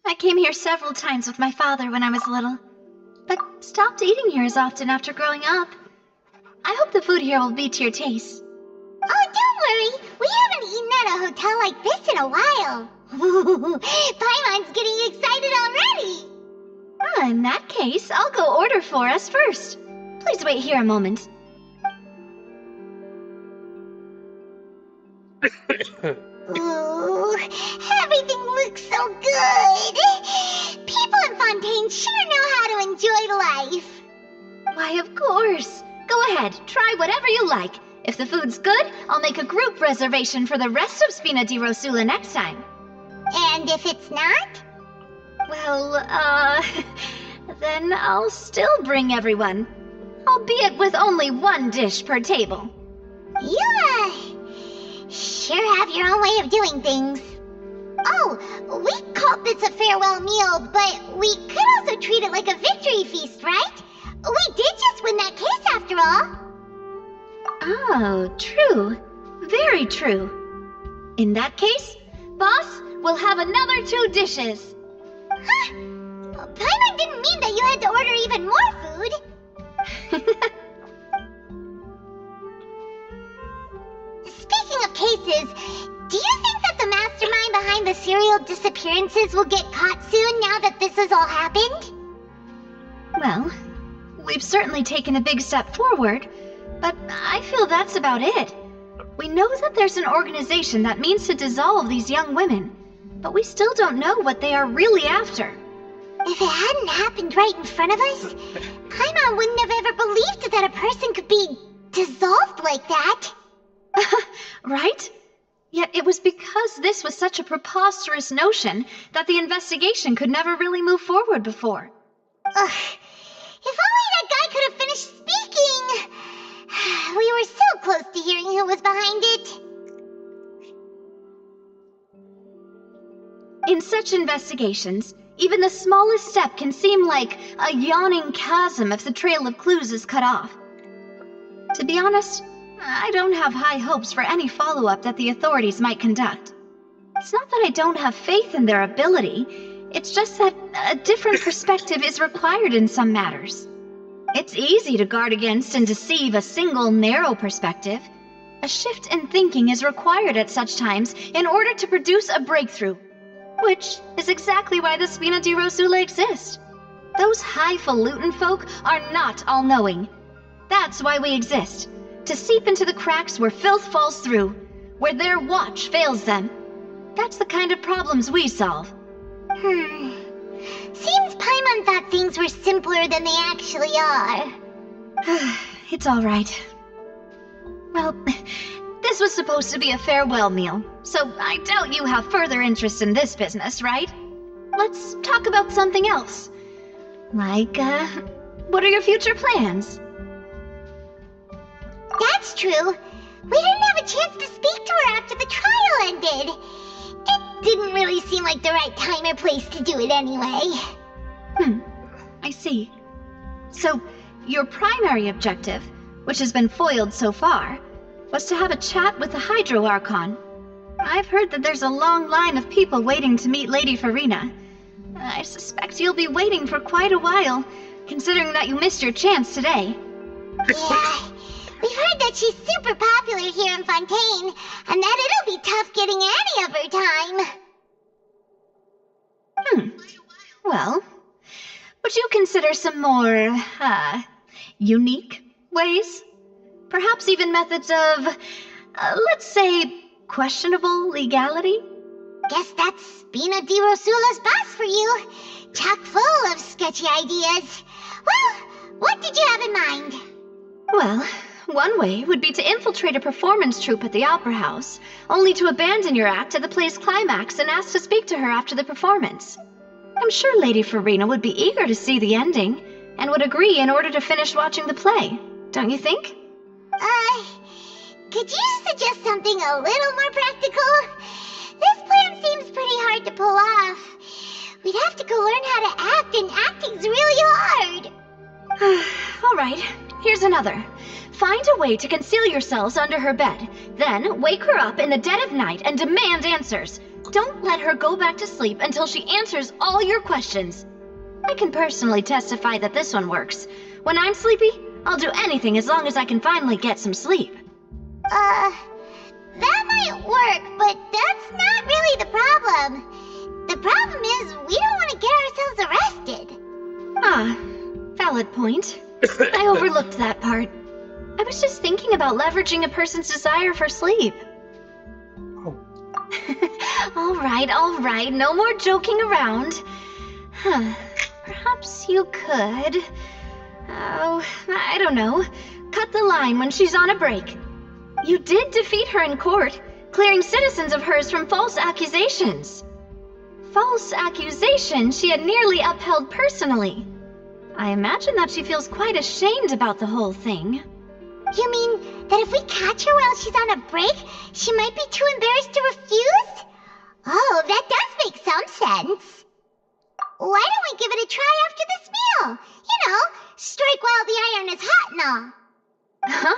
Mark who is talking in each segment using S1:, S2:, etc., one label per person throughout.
S1: I came here several times with my father when I was little, but stopped eating here as often after growing up. I hope the food here will be to your taste.
S2: Oh, don't worry. We haven't eaten at a hotel like this in a while. Paimon's getting excited already.
S1: In that case, I'll go order for us first. Please wait here a moment.
S2: Ooh, everything looks so good. People in Fontaine sure know how to enjoy life.
S1: Why, of course. Go ahead, try whatever you like. If the food's good, I'll make a group reservation for the rest of Spina di Rosula next time.
S2: And if it's not?
S1: Well, then I'll still bring everyone. Albeit with only one dish per table.
S2: You, sure have your own way of doing things. Oh, we called this a farewell meal, but we could also treat it like a victory feast, right? We did just win that case after all.
S1: Oh, true. Very true. In that case, boss, we'll have another 2 dishes.
S2: Huh? Paimon didn't mean that you had to order even more food. Speaking of cases, do you think that the mastermind behind the serial disappearances will get caught soon now that this has all happened?
S1: Well, we've certainly taken a big step forward, but I feel that's about it. We know that there's an organization that means to dissolve these young women, but we still don't know what they are really after.
S2: If it hadn't happened right in front of us, Paimon wouldn't have ever believed that a person could be dissolved like that.
S1: Right? Yet it was because this was such a preposterous notion that the investigation could never really move forward before.
S2: Ugh. If only that guy could have finished speaking! We were so close to hearing who was behind it.
S1: In such investigations, even the smallest step can seem like a yawning chasm if the trail of clues is cut off. To be honest, I don't have high hopes for any follow-up that the authorities might conduct. It's not that I don't have faith in their ability, it's just that a different perspective is required in some matters. It's easy to guard against and deceive a single narrow perspective. A shift in thinking is required at such times in order to produce a breakthrough, which is exactly why the Spina di Rosula exist. Those highfalutin folk are not all-knowing. That's why we exist, to seep into the cracks where filth falls through, where their watch fails them. That's the kind of problems we solve.
S2: Seems Paimon thought things were simpler than they actually are.
S1: It's all right. Well, this was supposed to be a farewell meal, so I doubt you have further interest in this business, right? Let's talk about something else. Like, what are your future plans?
S2: That's true. We didn't have a chance to speak to her after the trial ended. It didn't really seem like the right time or place to do it anyway.
S1: I see. So, your primary objective, which has been foiled so far, was to have a chat with the Hydro Archon. I've heard that there's a long line of people waiting to meet Lady Farina. I suspect you'll be waiting for quite a while, considering that you missed your chance today.
S2: Yeah, we've heard that she's super popular here in Fontaine, and that it'll be tough getting any of her time.
S1: Well, would you consider some more, unique ways? Perhaps even methods of, let's say, questionable legality?
S2: Guess that's Spina di Rosula's boss for you. Chock full of sketchy ideas. Well, what did you have in mind?
S1: Well, one way would be to infiltrate a performance troupe at the Opera House, only to abandon your act at the play's climax and ask to speak to her after the performance. I'm sure Lady Farina would be eager to see the ending, and would agree in order to finish watching the play. Don't you think?
S2: Could you suggest something a little more practical? This plan seems pretty hard to pull off. We'd have to go learn how to act, and acting's really hard.
S1: All right, here's another. Find a way to conceal yourselves under her bed. Then wake her up in the dead of night and demand answers. Don't let her go back to sleep until she answers all your questions. I can personally testify that this one works. When I'm sleepy, I'll do anything as long as I can finally get some sleep.
S2: That might work, but that's not really the problem. The problem is we don't want to get ourselves arrested.
S1: Ah, valid point. I overlooked that part. I was just thinking about leveraging a person's desire for sleep. All right, no more joking around. Perhaps you could... Oh, I don't know. Cut the line when she's on a break. You did defeat her in court, clearing citizens of hers from false accusations. False accusations she had nearly upheld personally. I imagine that she feels quite ashamed about the whole thing.
S2: You mean that if we catch her while she's on a break, she might be too embarrassed to refuse? Oh, that does make some sense. Why don't we give it a try after this meal? You know, strike while the iron is hot and all.
S1: Huh?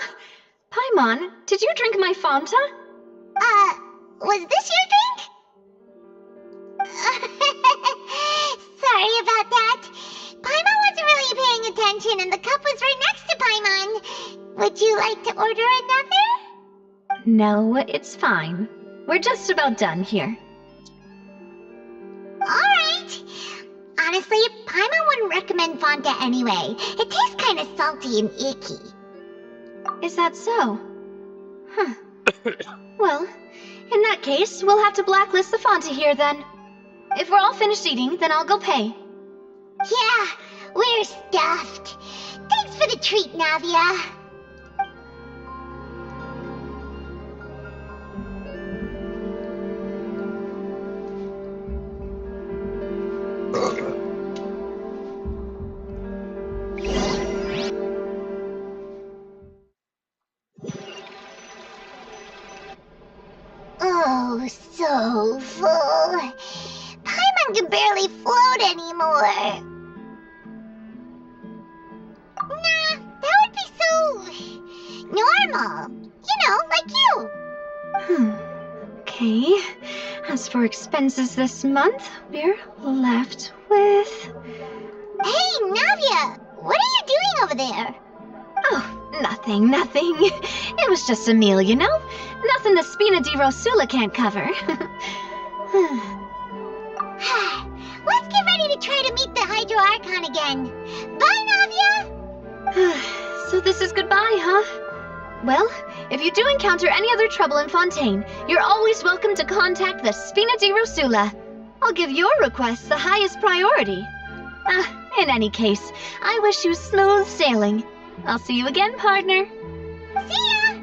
S1: Paimon, did you drink my Fanta?
S2: Was this your drink? Sorry about that. Paimon wasn't really paying attention and the cup was right next to Paimon. Would you like to order another?
S1: No, it's fine. We're just about done here.
S2: Alright. Honestly, Paimon wouldn't recommend Fanta anyway. It tastes kind of salty and icky.
S1: Is that so? Huh. Well, in that case, we'll have to blacklist the Fanta here then. If we're all finished eating, then I'll go pay.
S2: Yeah, we're stuffed. Thanks for the treat, Navia. Oh, so full. Paimon can barely float anymore. Nah, that would be so... normal. You know, like you.
S1: Okay. As for expenses this month, we're left with...
S2: Hey, Navia! What are you doing over there?
S1: Oh, nothing. It was just a meal, you know? Nothing the Spina di Rosula can't cover.
S2: Let's get ready to try to meet the Hydro Archon again. Bye, Navia!
S1: So this is goodbye, huh? Well, if you do encounter any other trouble in Fontaine, you're always welcome to contact the Spina di Rosula. I'll give your request the highest priority. In any case, I wish you smooth sailing. I'll see you again, partner.
S2: See ya!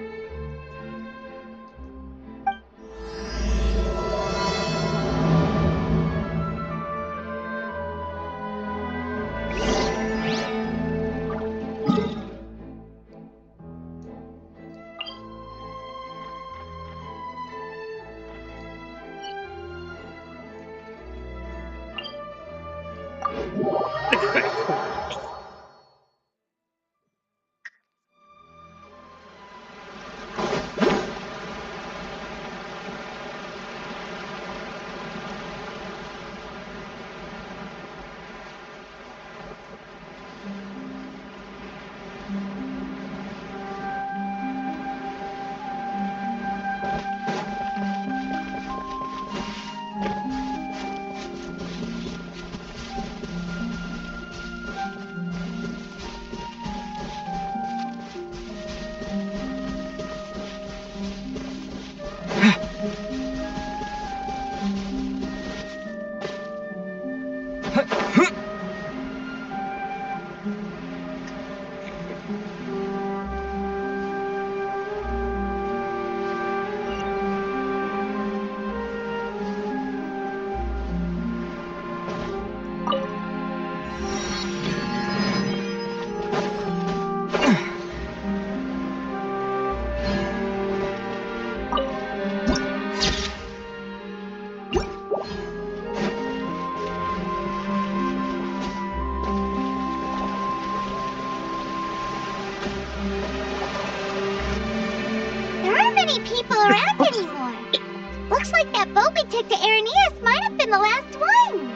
S2: rope we took to Irenaeus might have been the last one.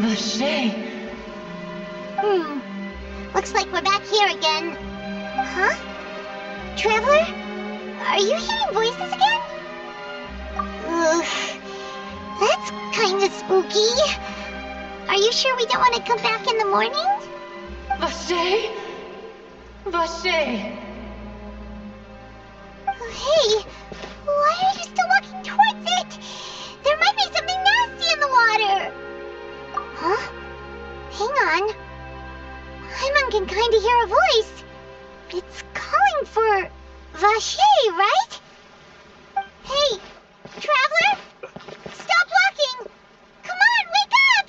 S3: Vache.
S2: Looks like we're back here again. Huh? Traveler? Are you hearing voices again? Ugh. That's kinda spooky. Are you sure we don't want to come back in the morning?
S3: Vache? Vache.
S2: Hey, why are you still walking towards it? There might be something nasty in the water. Huh? Hang on. Paimon can kinda hear a voice. It's calling for Vache, right? Hey, Traveler? Stop walking! Come on, wake up!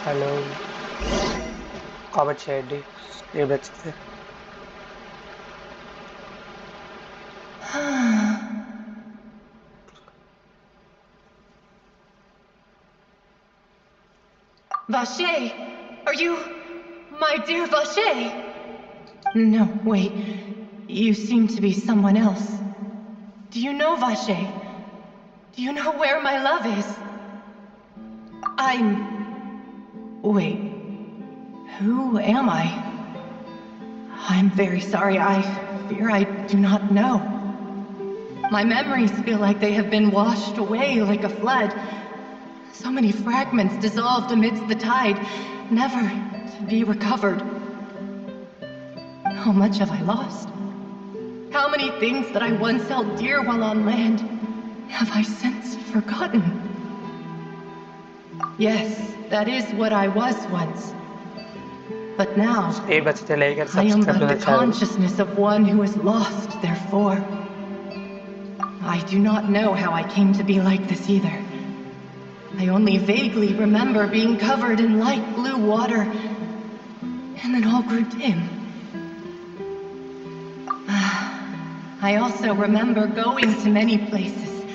S4: Hello. Cover Chedi. ये बचते.
S3: Vache, are you my dear Vache? No, wait. You seem to be someone else. Do you know Vache? Do you know where my love is? Wait. Who am I? I'm very sorry. I fear I do not know. My memories feel like they have been washed away like a flood. So many fragments dissolved amidst the tide, never to be recovered. How much have I lost? How many things that I once held dear while on land have I since forgotten? Yes, that is what I was once. But now,
S4: ये बचते लेकर
S3: I am but the
S4: सबसे
S3: consciousness of one who is lost, therefore. I do not know how I came to be like this either. I only vaguely remember being covered in light blue water, and then all grew dim. I also remember going to many places.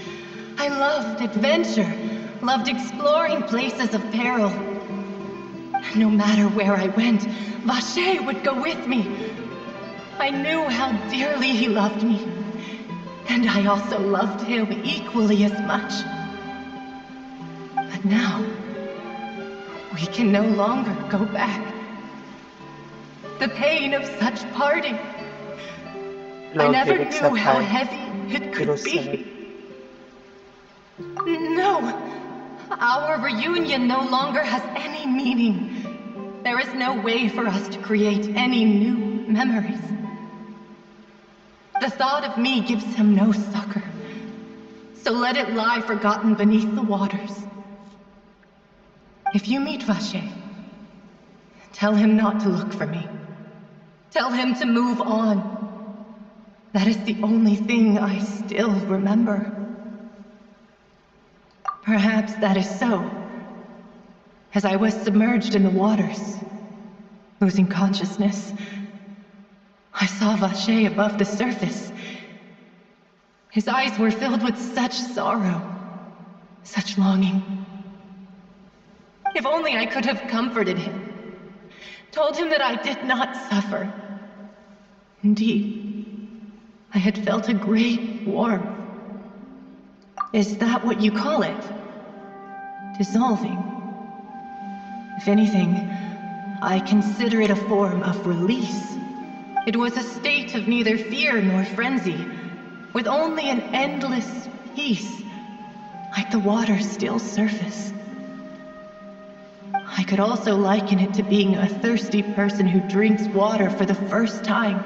S3: I loved adventure, loved exploring places of peril. No matter where I went, Vache would go with me. I knew how dearly he loved me, and I also loved him equally as much. But now, we can no longer go back. The pain of such parting, I never knew how heavy it could be. No, our reunion no longer has any meaning. There is no way for us to create any new memories. The thought of me gives him no succor, so let it lie forgotten beneath the waters. If you meet Vache, tell him not to look for me. Tell him to move on. That is the only thing I still remember. Perhaps that is so. As I was submerged in the waters, losing consciousness, I saw Vache above the surface. His eyes were filled with such sorrow, such longing. If only I could have comforted him, told him that I did not suffer. Indeed, I had felt a great warmth. Is that what you call it? Dissolving? If anything, I consider it a form of release. It was a state of neither fear nor frenzy, with only an endless peace, like the water's still surface. I could also liken it to being a thirsty person who drinks water for the first time,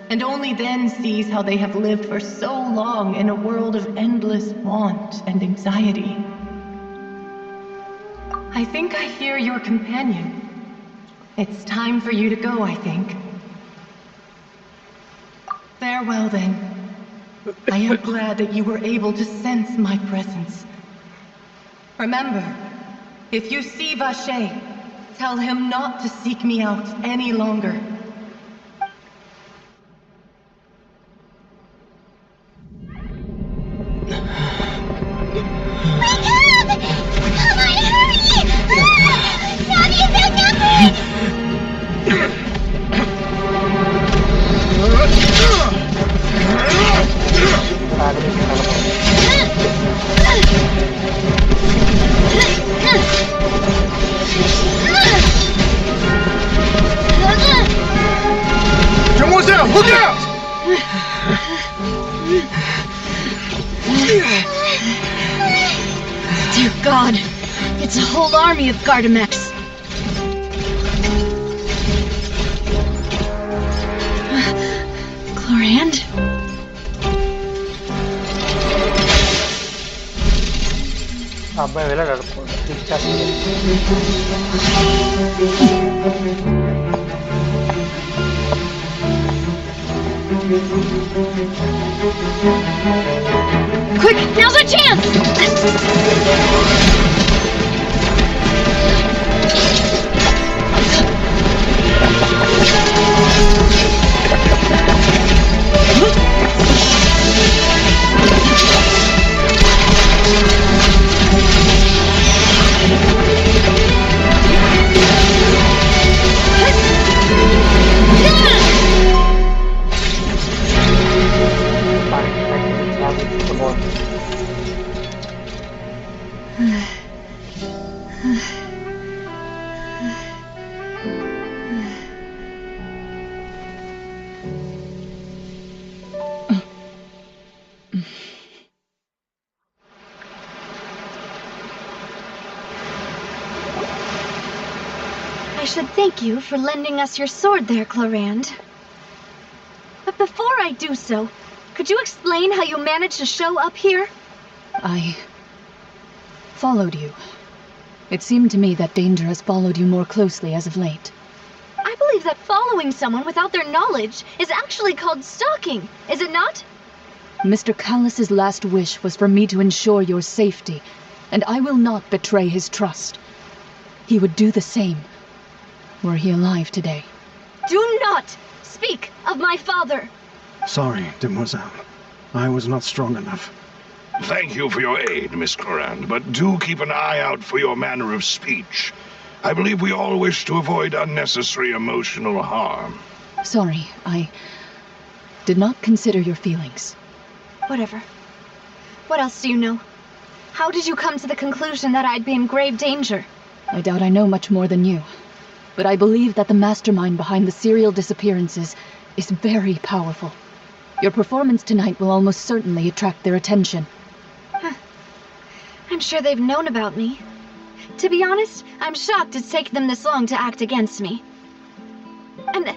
S3: and only then sees how they have lived for so long in a world of endless want and anxiety. I think I hear your companion. It's time for you to go, I think. Farewell, then. I am glad that you were able to sense my presence. Remember, if you see Vache, tell him not to seek me out any longer.
S2: Wake up! Come on, hurry! Zombie is outnumbered!
S5: out! Look out!
S1: Dear God, it's a whole army of Gardamex. Chlorand?
S4: అబ్బాయి వెళ్ళాడు ఇచ్చేస్తుంది
S1: Quick, now's our chance! I should thank you for lending us your sword there, Chlorand. But before I do so, could you explain how you managed to show up here?
S3: I followed you. It seemed to me that danger has followed you more closely as of late.
S1: I believe that following someone without their knowledge is actually called stalking, is it not?
S3: Mr. Callus's last wish was for me to ensure your safety, and I will not betray his trust. He would do the same, were he alive today.
S1: Do not speak of my father!
S5: Sorry, Demoiselle. I was not strong enough.
S6: Thank you for your aid, Miss Chlorand, but do keep an eye out for your manner of speech. I believe we all wish to avoid unnecessary emotional harm.
S3: Sorry, I did not consider your feelings.
S1: Whatever. What else do you know? How did you come to the conclusion that I'd be in grave danger?
S3: I doubt I know much more than you, but I believe that the mastermind behind the serial disappearances is very powerful. Your performance tonight will almost certainly attract their attention.
S1: I'm sure they've known about me. To be honest, I'm shocked it's taken them this long to act against me. And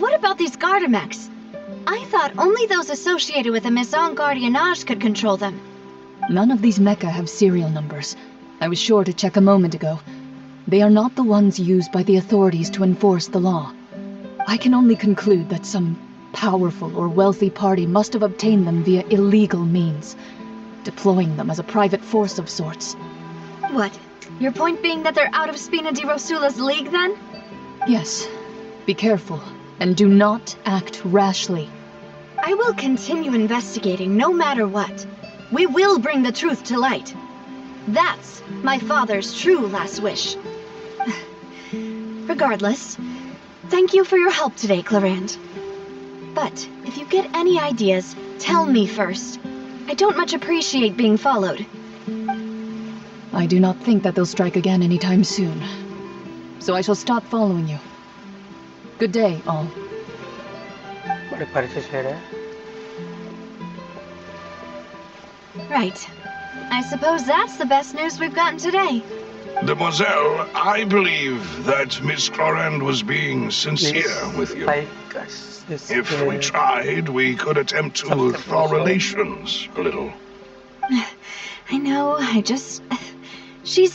S1: what about these Gardamex? I thought only those associated with the Maison Gardiennage could control them.
S3: None of these mecha have serial numbers. I was sure to check a moment ago. They are not the ones used by the authorities to enforce the law. I can only conclude that some powerful or wealthy party must have obtained them via illegal means, deploying them as a private force of sorts.
S1: What? Your point being that they're out of Spina di Rosula's league, then?
S3: Yes. Be careful, and do not act rashly.
S1: I will continue investigating no matter what. We will bring the truth to light. That's my father's true last wish. Regardless, thank you for your help today, Chlorand. But if you get any ideas, tell me first. I don't much appreciate being followed.
S3: I do not think that they'll strike again anytime soon. So I shall stop following you. Good day, all.
S4: మరి పరిచయం చేయడా
S1: Right. I suppose that's the best news we've gotten today.
S6: Demoiselle, I believe that Miss Chlorand was being sincere with you. If we tried, we could attempt to thaw relations a little.
S1: I know, she's...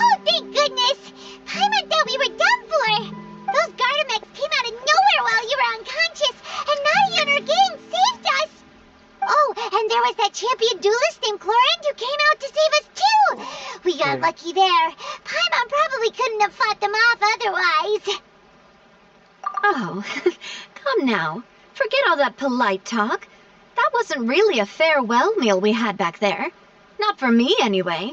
S2: Oh, thank goodness! Paimon thought we were done for! Those Gardamex came out of nowhere while you were unconscious, and Nadia and her gang saved us! Oh, and there was that champion duelist named Chlorand who came out to save us too! We got lucky there. Paimon probably couldn't have fought them off otherwise.
S1: Oh, come now. Forget all that polite talk. That wasn't really a farewell meal we had back there. Not for me, anyway.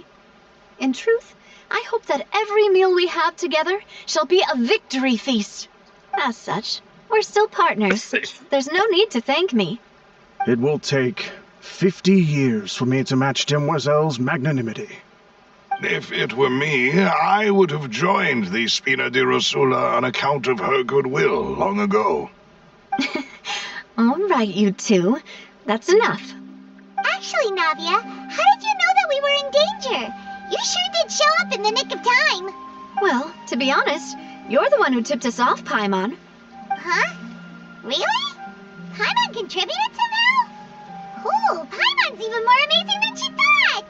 S1: In truth, I hope that every meal we have together shall be a victory feast. As such, we're still partners. There's no need to thank me.
S5: It will take 50 years for me to match Demoiselle's magnanimity.
S6: If it were me, I would have joined the Spina di Rosula on account of her goodwill long ago.
S1: All right, you two. That's enough.
S2: Actually, Navia, how did you know that we were in danger? You sure did show up in the nick of time.
S1: Well, to be honest, you're the one who tipped us off, Paimon.
S2: Huh? Really? Paimon contributed somehow? Cool, Paimon's even more amazing than she thought!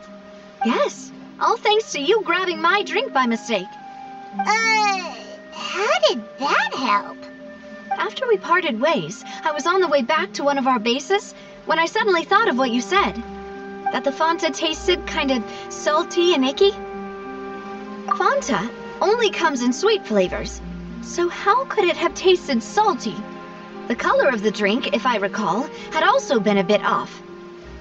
S1: Yes, all thanks to you grabbing my drink by mistake.
S2: How did that help?
S1: After we parted ways, I was on the way back to one of our bases when I suddenly thought of what you said. That the Fanta tasted kind of salty and icky. Fanta only comes in sweet flavors, so how could it have tasted salty? The color of the drink, if I recall, had also been a bit off.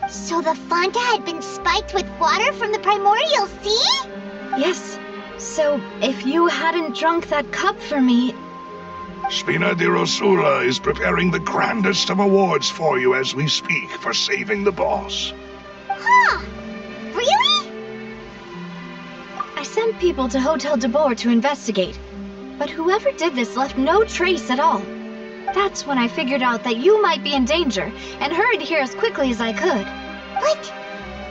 S2: So the Fanta had been spiked with water from the primordial sea?
S1: Yes, so if you hadn't drunk that cup for me...
S6: Spina di Rosula is preparing the grandest of awards for you as we speak for saving the boss.
S2: Huh? Really?
S1: I sent people to Hotel de Boer to investigate, but whoever did this left no trace at all. That's when I figured out that you might be in danger and hurried here as quickly as I could.
S2: But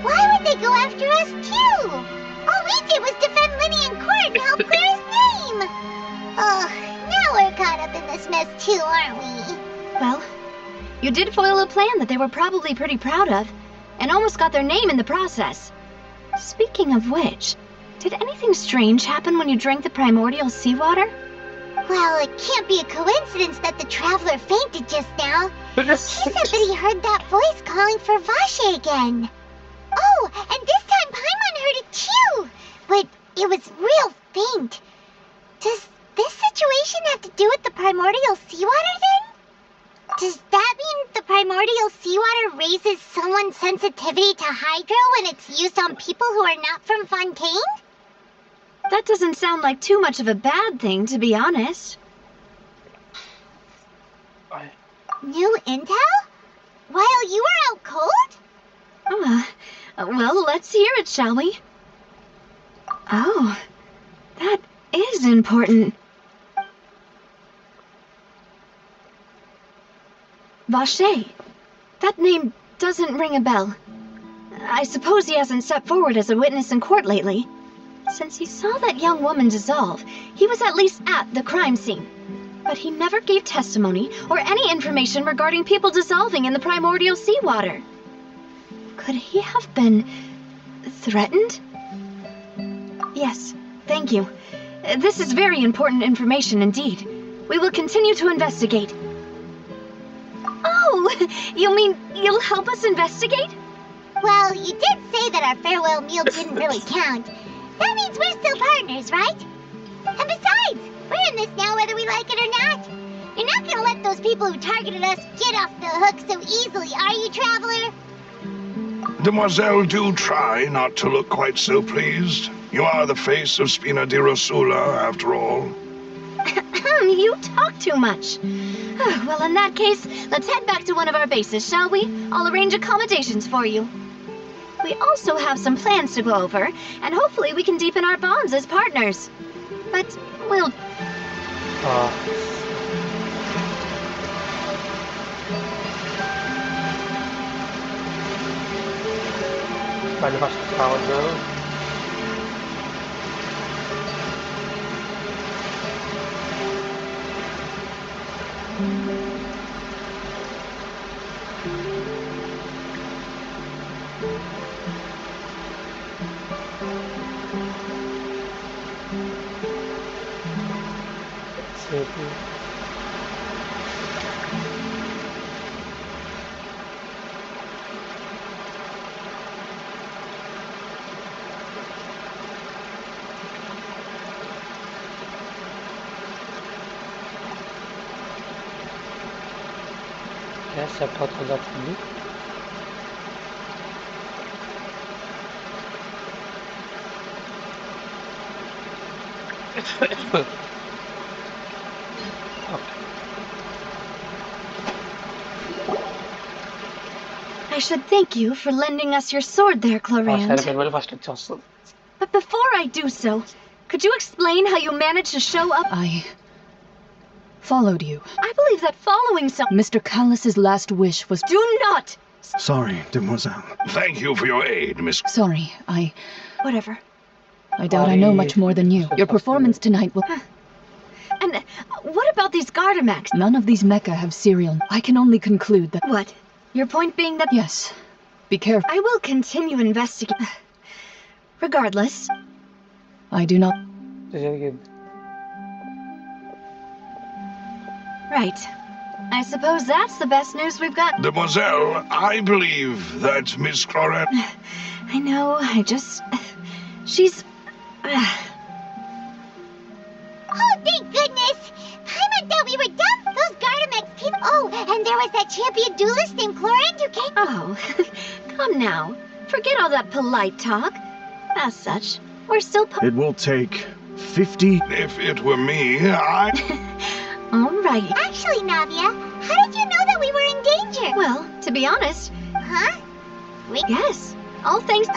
S2: why would they go after us too? All we did was defend Linny in court and help clear his name. Now we're caught up in this mess too, aren't we?
S1: Well, you did foil a plan that they were probably pretty proud of, and almost got their name in the process. Speaking of which, did anything strange happen when you drank the primordial seawater?
S2: Well, it can't be a coincidence that the traveler fainted just now. He said that he heard that voice calling for Vache again. Oh, and this time Paimon heard it too, but it was real faint. Does this situation have to do with the primordial seawater then? Does that mean the primordial seawater raises someone's sensitivity to hydro when it's used on people who are not from Fontaine?
S1: That doesn't sound like too much of a bad thing, to be honest.
S2: New intel? While you were out cold?
S1: Well, let's hear it, shall we? Oh, that is important. Vache. That name doesn't ring a bell. I suppose he hasn't stepped forward as a witness in court lately. Since he saw that young woman dissolve, he was at least at the crime scene. But he never gave testimony or any information regarding people dissolving in the primordial seawater. Could he have been threatened? Yes, thank you. This is very important information indeed. We will continue to investigate. Oh, you mean you'll help us investigate?
S2: Well, you did say that our farewell meal didn't really count. That means we're still partners, right? And besides, we're in this now whether we like it or not. You're not gonna let those people who targeted us get off the hook so easily, are you, Traveler?
S6: Demoiselle, do try not to look quite so pleased. You are the face of Spina di Rosula, after all.
S1: You talk too much. Well, in that case, let's head back to one of our bases, shall we? I'll arrange accommodations for you. We also have some plans to go over, and hopefully we can deepen our bonds as partners. But we'll...
S4: Balik pas tahun dulu. Ya, sepat olacak şimdi.
S1: I should thank you for lending us your sword there, Clorand.
S4: Saya pengen first chance.
S1: But before I do so, could you explain how you managed to show up?
S3: I followed you.
S1: I believe that following some...
S3: Mr. Callus's last wish was...
S1: Do not!
S5: Sorry, demoiselle.
S6: Thank you for your aid, Miss.
S3: Sorry,
S1: Whatever.
S3: I doubt I know much more than you. Your performance tonight will...
S1: And what about these Gardamex?
S3: None of these mecha have serial. I can only conclude that...
S1: What? Your point being that...
S3: Yes. Be careful.
S1: I will continue investigating. Regardless.
S3: I do not...
S1: Right. I suppose that's the best news we've got.
S6: Demoiselle, I believe that Miss Clorette...
S1: I know, She's...
S2: Oh, thank goodness! Paimon thought we were done. Those Gardamex came. Oh, and there was that champion duelist named Clorette who came.
S1: Oh, come now. Forget all that polite talk. As such, we're still...
S5: It will take 50...
S6: If it were me, I...
S1: Alrighty.
S2: Actually, Navia, how did you know that we were in danger?
S1: Well, to be honest...
S2: Huh? Wait.
S1: Yes. All thanks...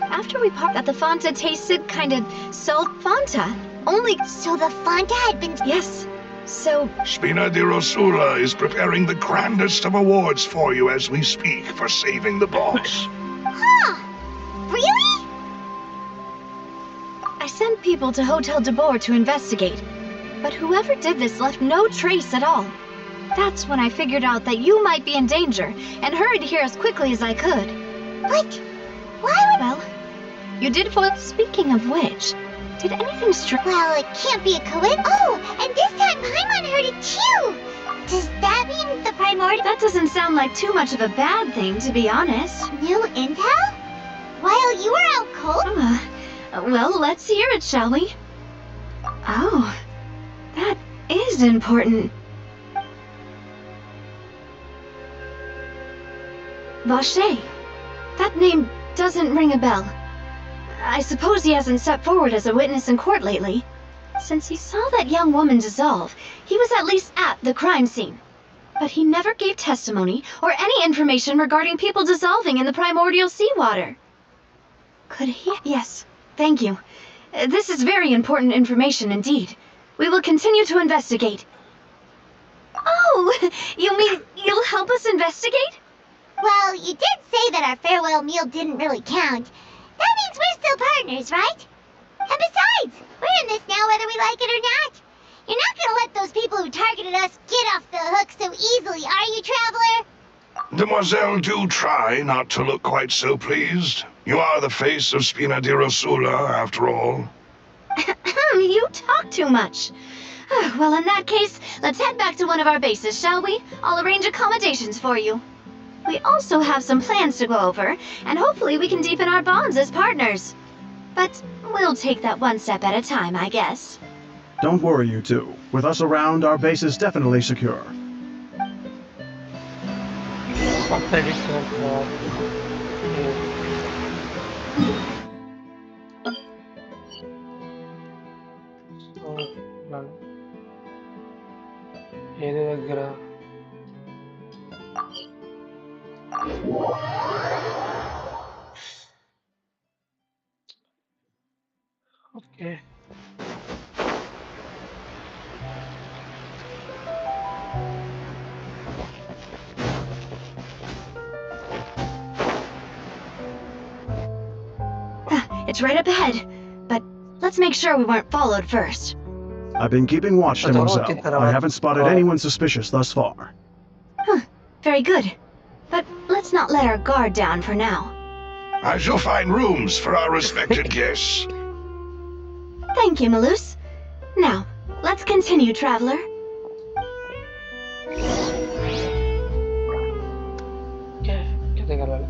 S1: After we parked at the Fanta tasted kind of salt Fanta. Only...
S2: So the Fanta had been...
S1: Yes. So...
S6: Spina di Rosula is preparing the grandest of awards for you as we speak for saving the boss.
S2: Huh? Really?
S1: I sent people to Hotel de Boer to investigate. But whoever did this left no trace at all. That's when I figured out that you might be in danger and hurried here as quickly as I could.
S2: But why would...
S1: Well, you did for... Speaking of which, did anything strange...
S2: Well, it can't be a coincidence. Oh, and this time Paimon heard it too. Does that mean the primordial...
S1: That doesn't sound like too much of a bad thing, to be honest.
S2: New intel? While you were out cold?
S1: Well, let's hear it, shall we? Oh, that is important. Vache. That name doesn't ring a bell. I suppose he hasn't stepped forward as a witness in court lately. Since he saw that young woman dissolve, he was at least at the crime scene. But he never gave testimony or any information regarding people dissolving in the primordial seawater. Could he? Yes, thank you. This is very important information indeed. We will continue to investigate. Oh, you mean you'll help us investigate?
S2: Well, you did say that our farewell meal didn't really count. That means we're still partners, right? And besides, we're in this now whether we like it or not. You're not gonna let those people who targeted us get off the hook so easily, are you, Traveler?
S6: Demoiselle, do try not to look quite so pleased. You are the face of Spina di Rosula, after all.
S1: You talk too much. Well, in that case, let's head back to one of our bases, shall we? I'll arrange accommodations for you. We also have some plans to go over, and hopefully we can deepen our bonds as partners. But we'll take that one step at a time, I guess.
S5: Don't worry, you two. With us around, our base is definitely secure.
S4: ఏది దగ్గర okay
S1: It's right up ahead, but let's make sure we weren't followed first.
S5: I've been keeping watch, demoiselle. I haven't spotted anyone suspicious thus far.
S1: Very good. But let's not let our guard down for now.
S6: I shall find rooms for our respected guests.
S1: Thank you, Malus. Now, let's continue, Traveler.
S4: Okay కిందకి వెళ్ళాలి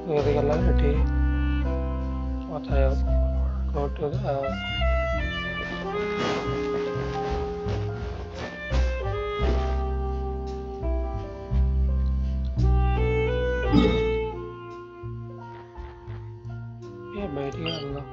S4: కిందకి వెళ్ళాలి పెట్టి go to the బయటికి వెళ్దాం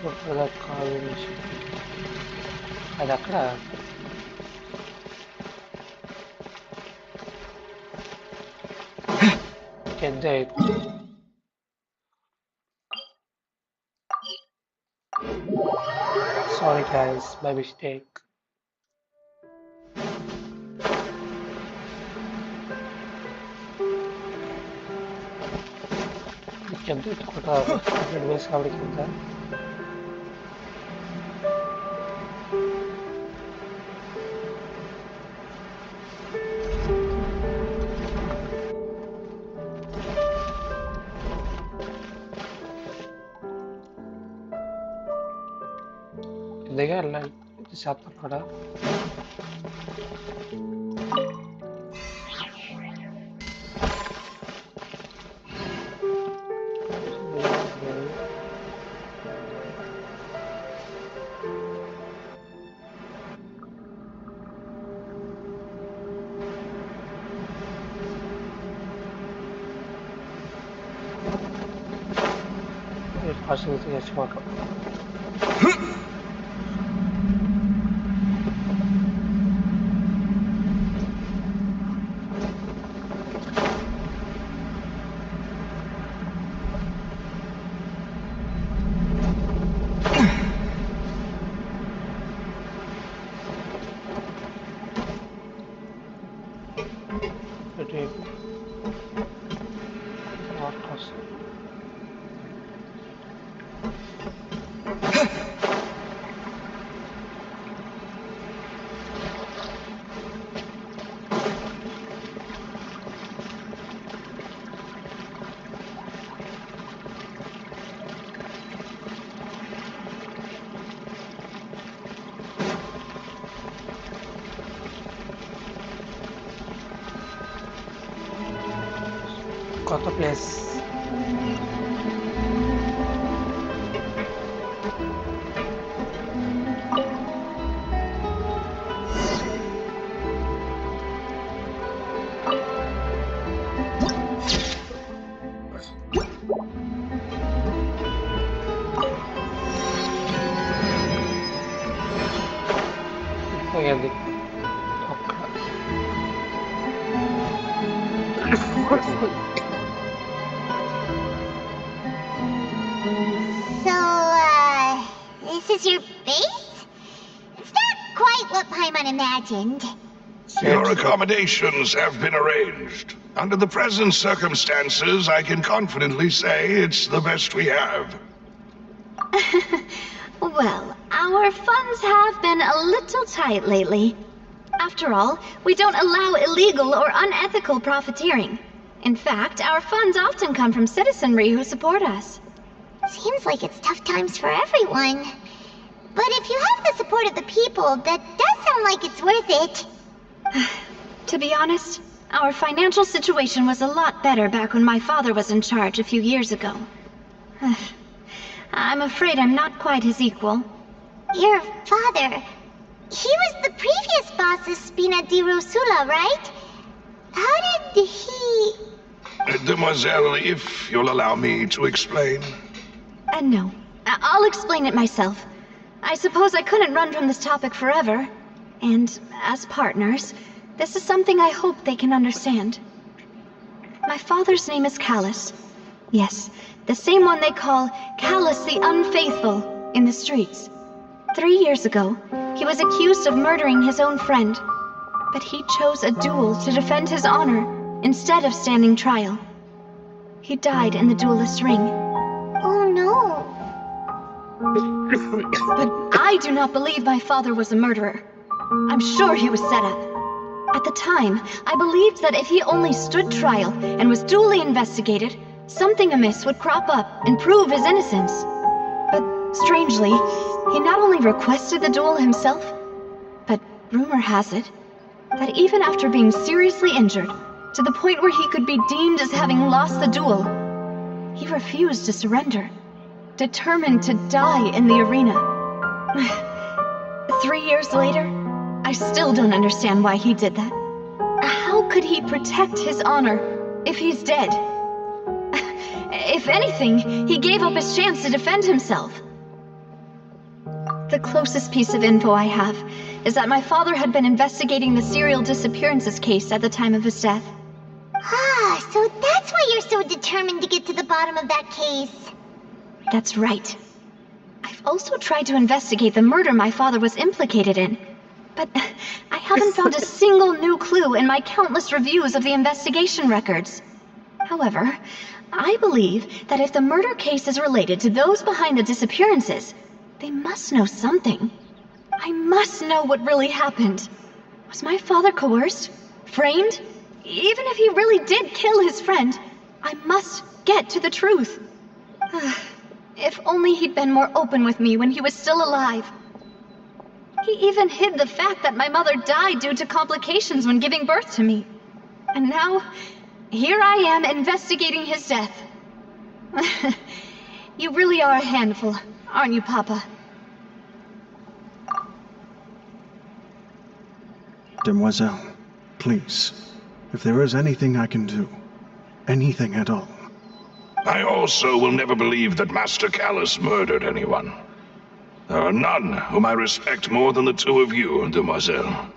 S4: కొత్తగా college అది అక్కడ పెద్ద sorry guys my mistake కింద ఎత్తుకుంటారు 100 వేస్ కాబట్టి కింద కిందగా వెళ్ళాలి ఇది శాతం కూడా ఫాస్ట్ చేసుకోక కొత్త ప్లేస్ పోయింది
S2: This is your base? It's not quite what Paimon imagined.
S6: Your accommodations have been arranged. Under the present circumstances, I can confidently say it's the best we have.
S1: Well, our funds have been a little tight lately. After all, we don't allow illegal or unethical profiteering. In fact, our funds often come from citizenry who support us.
S2: Seems like it's tough times for everyone. But if you have the support of the people, that does sound like it's worth it.
S1: To be honest, our financial situation was a lot better back when my father was in charge a few years ago. I'm afraid I'm not quite his equal.
S2: Your father... He was the previous boss of Spina di Rosula, right? How did he...
S6: Demoiselle, if you'll allow me to explain.
S1: No. I'll explain it myself. I suppose I couldn't run from this topic forever. And, as partners, this is something I hope they can understand. My father's name is Callus. Yes, the same one they call Callus the Unfaithful in the streets. 3 years ago, he was accused of murdering his own friend. But he chose a duel to defend his honor instead of standing trial. He died in the duelist's ring.
S2: Oh no.
S1: But I do not believe my father was a murderer. I'm sure he was set up. At the time, I believed that if he only stood trial and was duly investigated, something amiss would crop up and prove his innocence. But strangely, he not only requested the duel himself, but rumor has it that even after being seriously injured, to the point where he could be deemed as having lost the duel, he refused to surrender, determined to die in the arena. 3 years later, I still don't understand why he did that. How could he protect his honor if he's dead? If anything, he gave up his chance to defend himself. The closest piece of info I have is that my father had been investigating the serial disappearances case at the time of his death.
S2: Ah, so that's why you're so determined to get to the bottom of that case.
S1: That's right. I've also tried to investigate the murder my father was implicated in, but I haven't found a single new clue in my countless reviews of the investigation records. However, I believe that if the murder case is related to those behind the disappearances, they must know something. I must know what really happened. Was my father coerced? Framed? Even if he really did kill his friend, I must get to the truth. If only he'd been more open with me when he was still alive. He even hid the fact that my mother died due to complications when giving birth to me. And now, here I am investigating his death. You really are a handful, aren't you, Papa?
S5: Demoiselle, please, if there is anything I can do, anything at all.
S6: I also will never believe that Master Callus murdered anyone. There are none whom I respect more than the two of you, Demoiselle.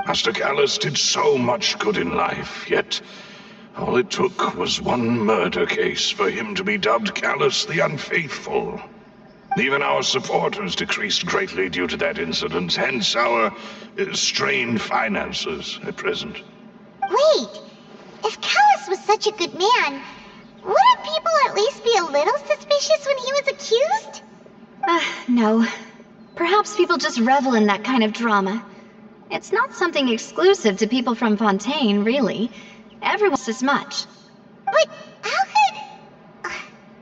S6: Master Callus did so much good in life, yet all it took was one murder case for him to be dubbed Callus the Unfaithful. Even our supporters decreased greatly due to that incident, hence our strained finances at present.
S2: Wait, if Callus was such a good man, wouldn't people at least be a little suspicious when he was accused?
S1: No. Perhaps people just revel in that kind of drama. It's not something exclusive to people from Fontaine, really. Everyone does as much.
S2: But how could...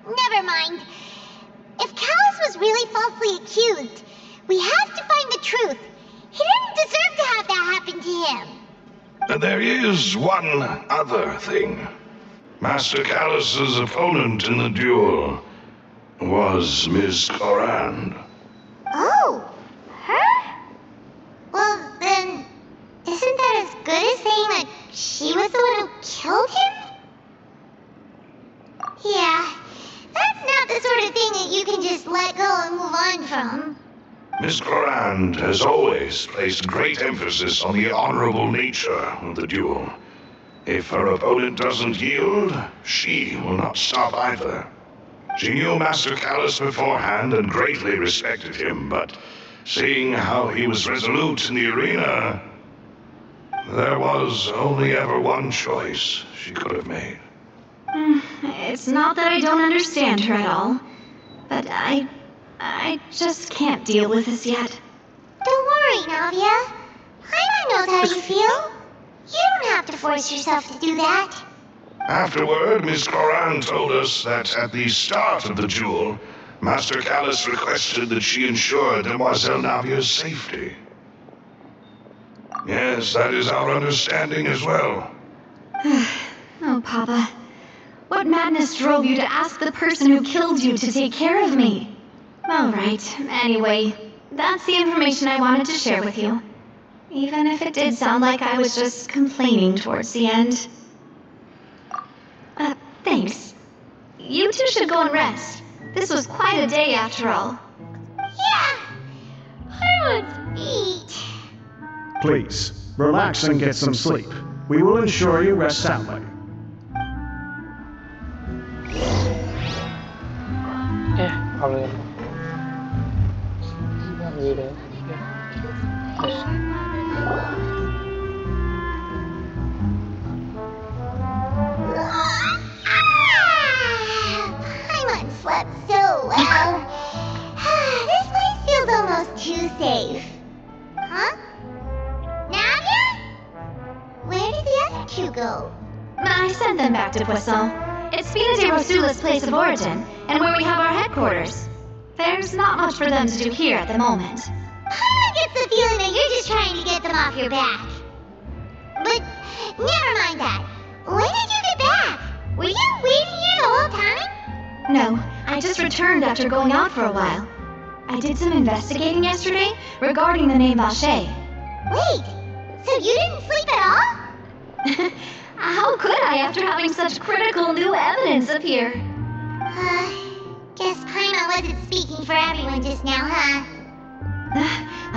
S2: Never mind. If Callus was really falsely accused, we have to find the truth. He didn't deserve to have that happen to him.
S6: There is one other thing. Master Callus's opponent in the duel was Miss Corand.
S2: Oh, her? Well, then, isn't that as good as saying that she was the one who killed him? Yeah, that's not the sort of thing that you can just let go and move on from.
S6: Miss Corand has always placed great emphasis on the honorable nature of the duel. If her opponent doesn't yield, she will not stop either. She knew Master Callus beforehand and greatly respected him, but seeing how he was resolute in the arena, there was only ever one choice she could have made.
S1: It's not that I don't understand her at all, but I just can't deal with this yet.
S2: Don't worry, Navia. Paimon knows how you feel. You don't have to force yourself to do that.
S6: Afterward, Miss Corand told us that at the start of the duel, Master Callus requested that she ensure Demoiselle Navia's safety. Yes, that is our understanding as well.
S1: Oh, Papa. What madness drove you to ask the person who killed you to take care of me? All right, anyway, that's the information I wanted to share with you. Even if it did sound like I was just complaining towards the end. Thanks. You two should go and rest. This was quite a day after all.
S2: Yeah, I want to eat.
S5: Please, relax and get some sleep. We will ensure you rest soundly.
S4: Hablo video.
S2: Paimon slept so well. This place feels almost too safe. Huh? Navia? Where did the other two go?
S1: I sent them back to Poisson. It's Spina de Rosula's place of origin, and where we have our headquarters. There's not much for them to do here at the moment.
S2: Paimon gets the feeling that you're just trying to get them off your back. But never mind that. When did you get back? Were you waiting here the whole time?
S1: No, I just returned after going out for a while. I did some investigating yesterday regarding the name Vacher.
S2: Wait, so you didn't sleep at all?
S1: How could I after having such critical new evidence appear?
S2: Guess Paimon wasn't speaking for everyone just now, huh?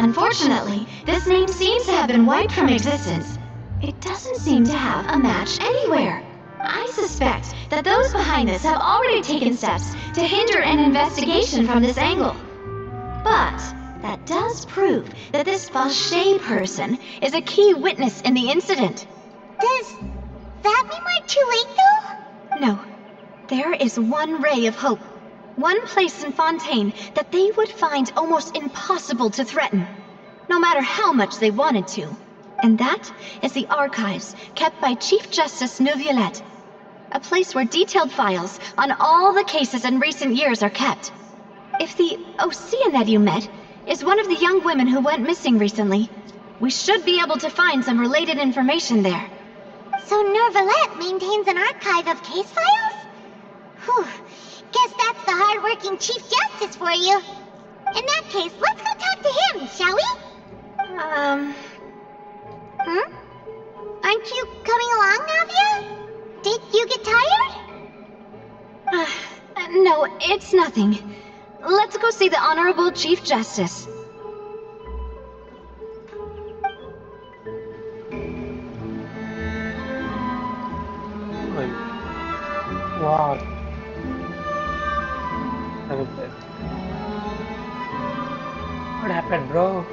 S1: Unfortunately, this name seems to have been wiped from existence. It doesn't seem to have a match anywhere. I suspect that those behind this have already taken steps to hinder an investigation from this angle. But that does prove that this Fauché person is a key witness in the incident.
S2: Does that mean we're too late, though?
S1: No. There is one ray of hope. One place in Fontaine that they would find almost impossible to threaten, no matter how much they wanted to. And that is the archives kept by Chief Justice Neuvillette. A place where detailed files on all the cases in recent years are kept. If the Oceanette you met is one of the young women who went missing recently, we should be able to find some related information there.
S2: So Neuvillette maintains an archive of case files? Whew. Guess that's the hard-working Chief Justice for you. In that case, let's go talk to him, shall we? Aren't you coming along, Navia? Did you get tired?
S1: No, it's nothing. Let's go see the Honorable Chief Justice.
S4: Wow. What happened, bro?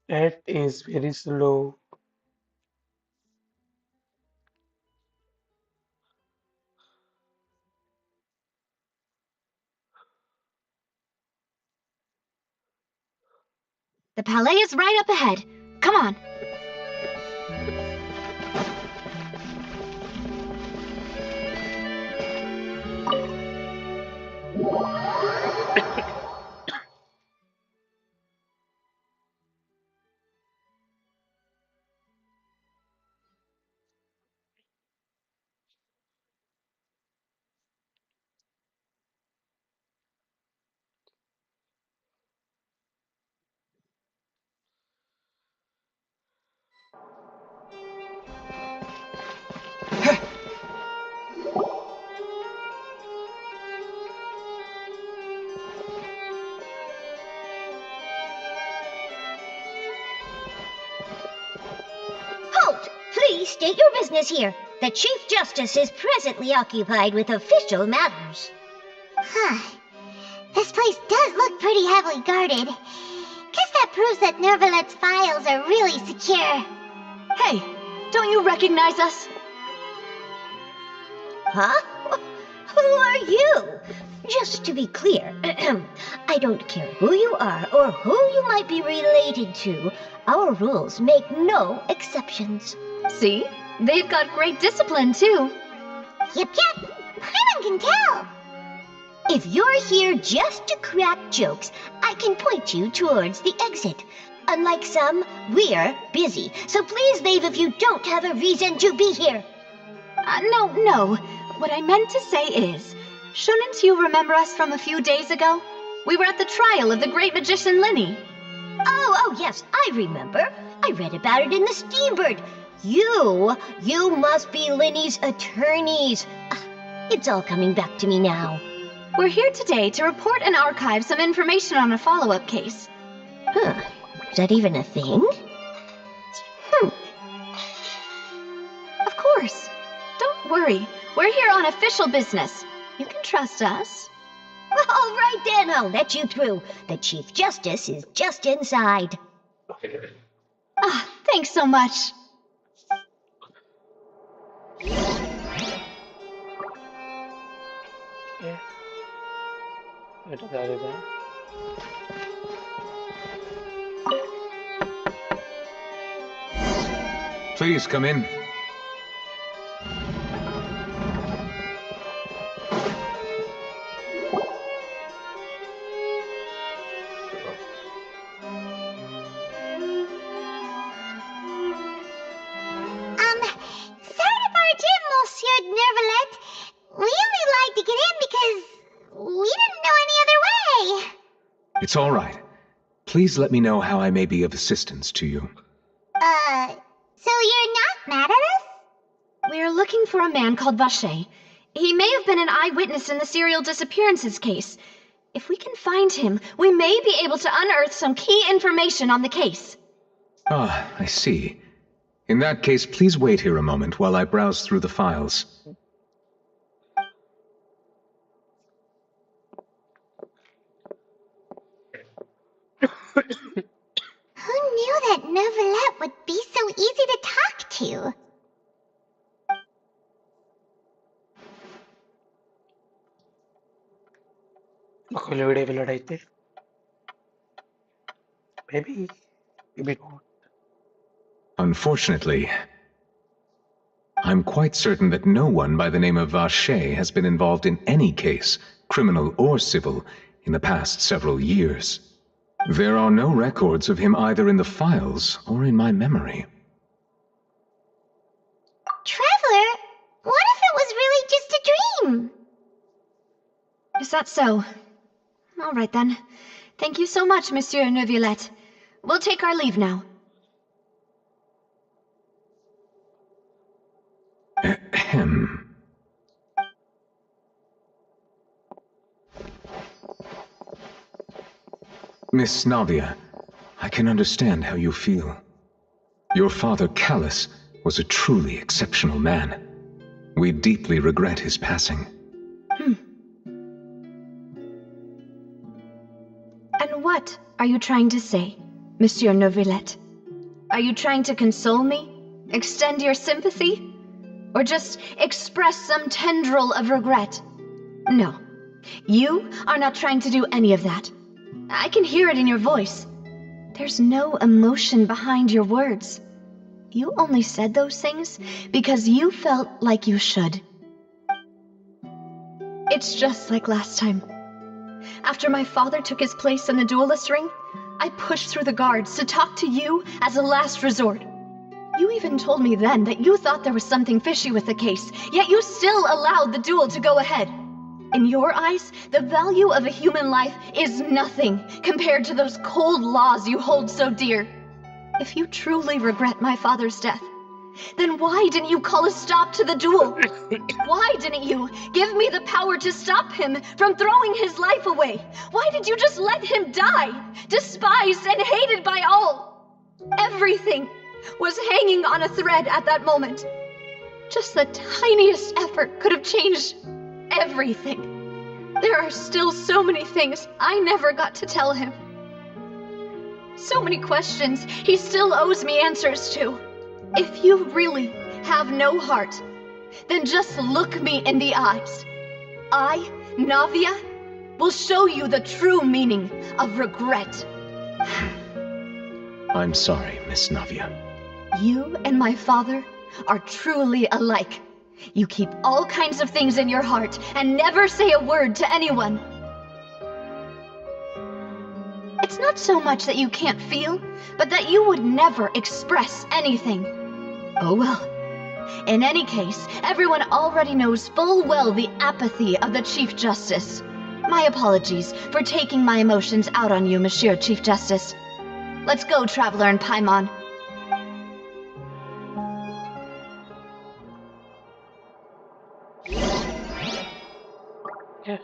S4: It is very slow.
S1: The Palais is right up ahead. Come on.
S2: Halt! Please state your business here. The Chief Justice is presently occupied with official matters. This place does look pretty heavily guarded. Guess that proves that Neuvillette's files are really secure.
S1: Hey, don't you recognize us?
S2: Huh? Who are you? Just to be clear, I don't care who you are or who you might be related to. Our rules make no exceptions.
S1: See? They've got great discipline, too.
S2: Yep. Paimon can tell. If you're here just to crack jokes, I can point you towards the exit. Unlike some, we're busy, so please leave if you don't have a reason to be here.
S1: No. What I meant to say is, shouldn't you remember us from a few days ago? We were at the trial of the great magician Linny.
S2: Oh, yes, I remember. I read about it in the Steambird. You must be Linny's attorneys. It's all coming back to me now.
S1: We're here today to report and archive some information on a follow-up case.
S2: Is that even a thing?
S1: Of course. Don't worry. We're here on official business. You can trust us.
S2: All right then, I'll let you through. The Chief Justice is just inside.
S1: Thanks so much.
S4: Yeah. It is there.
S7: Please come in.
S2: Sorry to barge in, Monsieur Neuvillette. We only lied to get in because we didn't know any other way.
S7: It's all right. Please let me know how I may be of assistance to you.
S2: So you're not mad at us?
S1: We're looking for a man called Vache. He may have been an eyewitness in the serial disappearances case. If we can find him, we may be able to unearth some key information on the case.
S7: Ah, I see. In that case, please wait here a moment while I browse through the files.
S2: Who knew that Neuvillette would be so easy to talk to?
S4: Maybe not.
S7: Unfortunately, I'm quite certain that no one by the name of Vache has been involved in any case, criminal or civil, in the past several years. There are no records of him either in the files or in my memory.
S2: Traveler, what if it was really just a dream?
S1: Is that so? All right then. Thank you so much, Monsieur Neuvillette. We'll take our leave now.
S7: Ahem. Miss Navia, I can understand how you feel. Your father, Callus, was a truly exceptional man. We deeply regret his passing.
S1: And what are you trying to say, Monsieur Neuvillette? Are you trying to console me? Extend your sympathy? Or just express some tendril of regret? No. You are not trying to do any of that. I can hear it in your voice. There's no emotion behind your words. You only said those things because you felt like you should. It's just like last time. After my father took his place in the duelist ring, I pushed through the guards to talk to you as a last resort. You even told me then that you thought there was something fishy with the case, yet you still allowed the duel to go ahead. In your eyes, the value of a human life is nothing compared to those cold laws you hold so dear. If you truly regret my father's death, then why didn't you call a stop to the duel? Why didn't you give me the power to stop him from throwing his life away? Why did you just let him die, despised and hated by all? Everything was hanging on a thread at that moment. Just the tiniest effort could have changed everything. There are still so many things I never got to tell him. So many questions he still owes me answers to. If you really have no heart, then just look me in the eyes. I, Navia, will show you the true meaning of regret.
S7: I'm sorry, Miss Navia.
S1: You and my father are truly alike. You keep all kinds of things in your heart and never say a word to anyone. It's not so much that you can't feel, but that you would never express anything. Oh well. In any case, everyone already knows full well the apathy of the Chief Justice. My apologies for taking my emotions out on you, Monsieur Chief Justice. Let's go, Traveler and Paimon.
S4: Yeah.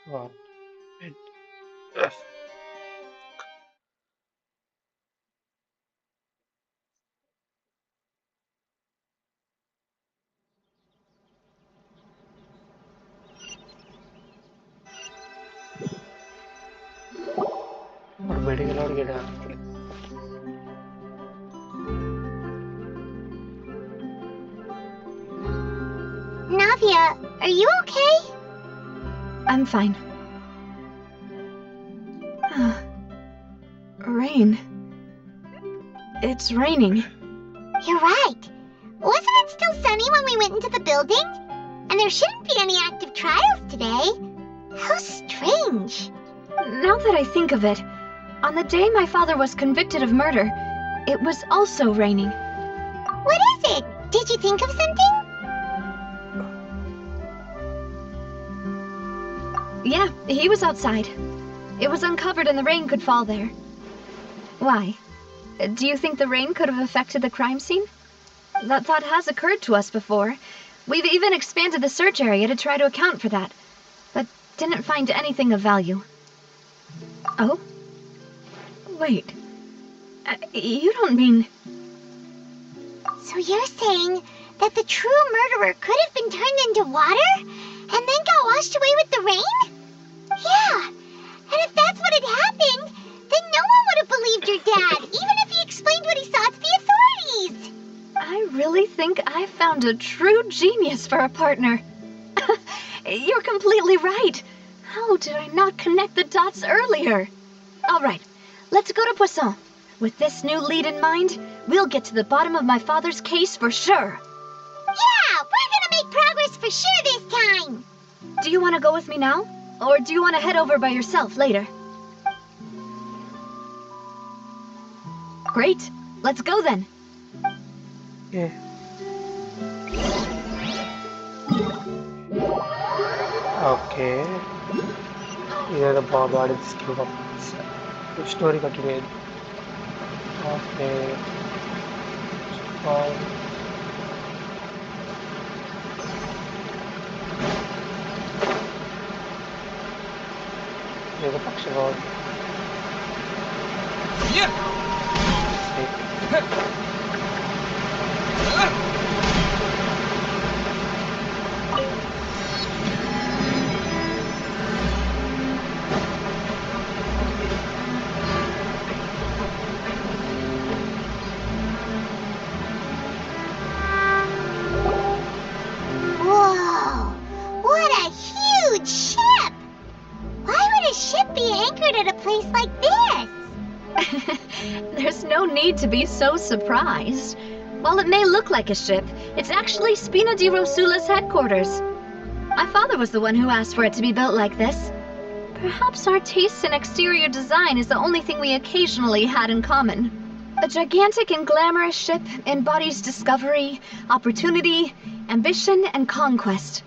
S4: What? Ugh. और medical और गिरा
S2: Navia, are you okay?
S1: I'm fine. Rain. It's raining.
S2: You're right. Wasn't it still sunny when we went into the building? And there shouldn't be any active trials today. How strange.
S1: Now that I think of it, on the day my father was convicted of murder, it was also raining.
S2: What is it? Did you think of something?
S1: Yeah, he was outside. It was uncovered and the rain could fall there. Why? Do you think the rain could have affected the crime scene? That thought has occurred to us before. We've even expanded the search area to try to account for that, but didn't find anything of value. Oh? Wait. You don't mean...
S2: So you're saying that the true murderer could have been turned into water and then got washed away with the rain? Yeah, and if that's what had happened, then no one would have believed your dad, even if he explained what he saw to the authorities.
S1: I really think I found a true genius for a partner. You're completely right. How did I not connect the dots earlier? All right, let's go to Poisson. With this new lead in mind, we'll get to the bottom of my father's case for sure.
S2: Yeah, we're gonna make progress for sure this time.
S1: Do you want to go with me now? Or do you want to head over by yourself later? Great. Let's go then.
S4: Yeah. Okay. Here the body is killed up. Story continued. Okay. Here's the picture of
S2: Whoa, what a huge ship! Why would a ship be anchored at a place like this?
S1: There's no need to be so surprised. While it may look like a ship, it's actually Spina di Rosula's headquarters. My father was the one who asked for it to be built like this. Perhaps our taste in exterior design is the only thing we occasionally had in common. A gigantic and glamorous ship embodies discovery, opportunity, ambition, and conquest.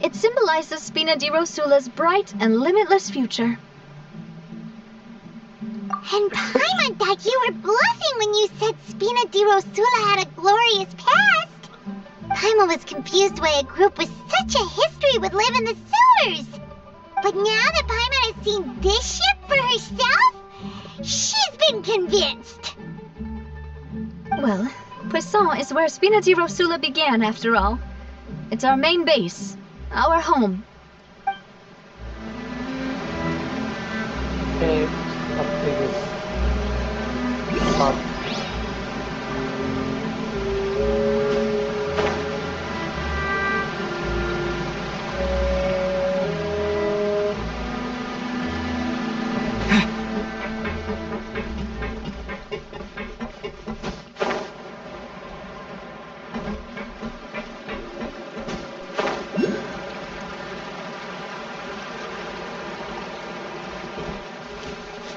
S1: It symbolizes Spina di Rosula's bright and limitless future.
S2: And Paimon thought you were bluffing when you said Spina di Rosula had a glorious past. Paimon was confused why a group with such a history would live in the sewers. But now that Paimon has seen this ship for herself, she's been convinced.
S1: Well, Poisson is where Spina di Rosula began, after all. It's our main base, our home.
S4: Okay, something is not.